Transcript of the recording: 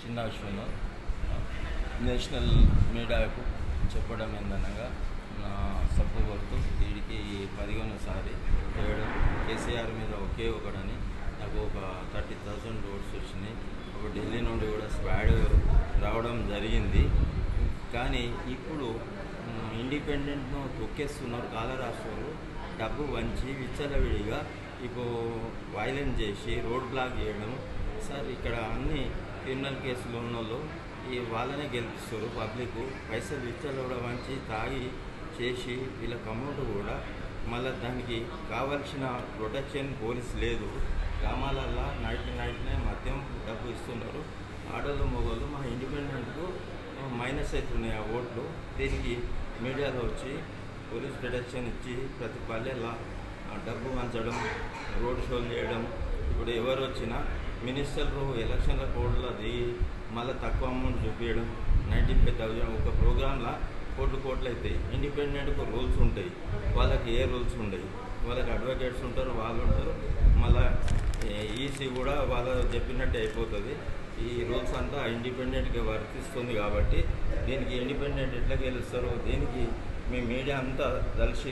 చిన్న అశ్విన్ నేషనల్ మీడియాకు చెప్పడం ఏందనగా నా సబ్బు కొడుతూ వీడికి 11సారి చేయడం కేసీఆర్ మీద ఒకే ఒకడని నాకు ఒక 30,000 ఓట్స్ వచ్చినాయి. ఒక ఢిల్లీ నుండి కూడా స్వాడ్ రావడం జరిగింది. కానీ ఇప్పుడు ఇండిపెండెంట్ను తొక్కేస్తున్నారు. కాల రాష్ట్రాలు డబ్బు వంచి విచ్చలవిడిగా ఇప్పుడు వైలెంట్ చేసి రోడ్ బ్లాక్ చేయడం. సార్ ఇక్కడ అన్ని క్రిమినల్ కేసులు ఉన్న వాళ్ళు వాళ్ళనే గెలిపిస్తారు. పబ్లిక్ పైసలు విచ్చలవిడ వంచి తాగి చేసి వీళ్ళకి అమౌంట్ కూడా మళ్ళీ దానికి కావాల్సిన ప్రొటెక్షన్ పోలీస్ లేదు. గ్రామాలల్లో నైట్నే మద్యం డబ్బు ఇస్తున్నారు. ఆడోళ్ళు మొగోళ్ళు మా ఇండిపెండెంట్కు మైనస్ అవుతున్నాయి ఆ ఓట్లు. దీనికి మీడియాలో వచ్చి పోలీస్ ప్రొటెక్షన్ ఇచ్చి ప్రతి పల్లెల్లో డబ్బు పంచడం, రోడ్ షోలు చేయడం. ఇప్పుడు ఎవరు వచ్చినా మినిస్టర్లు ఎలక్షన్ల కోడ్లో దిగి మళ్ళీ తక్కువ అమౌంట్ చూపించడం. 95,000 ఒక ప్రోగ్రాంలో కోట్లు అవుతాయి. ఇండిపెండెంట్కు రూల్స్ ఉంటాయి, వాళ్ళకి ఏ రూల్స్ ఉండవు. వాళ్ళకి అడ్వకేట్స్ ఉంటారు, వాళ్ళు ఉంటారు. మళ్ళీ ఈసీ కూడా వాళ్ళు చెప్పినట్టే అయిపోతుంది. ఈ రూల్స్ అంతా ఇండిపెండెంట్గా వర్తిస్తుంది. కాబట్టి దీనికి ఇండిపెండెంట్ ఎట్లా గెలుస్తారు? దీనికి మీ మీడియా అంతా కలిసి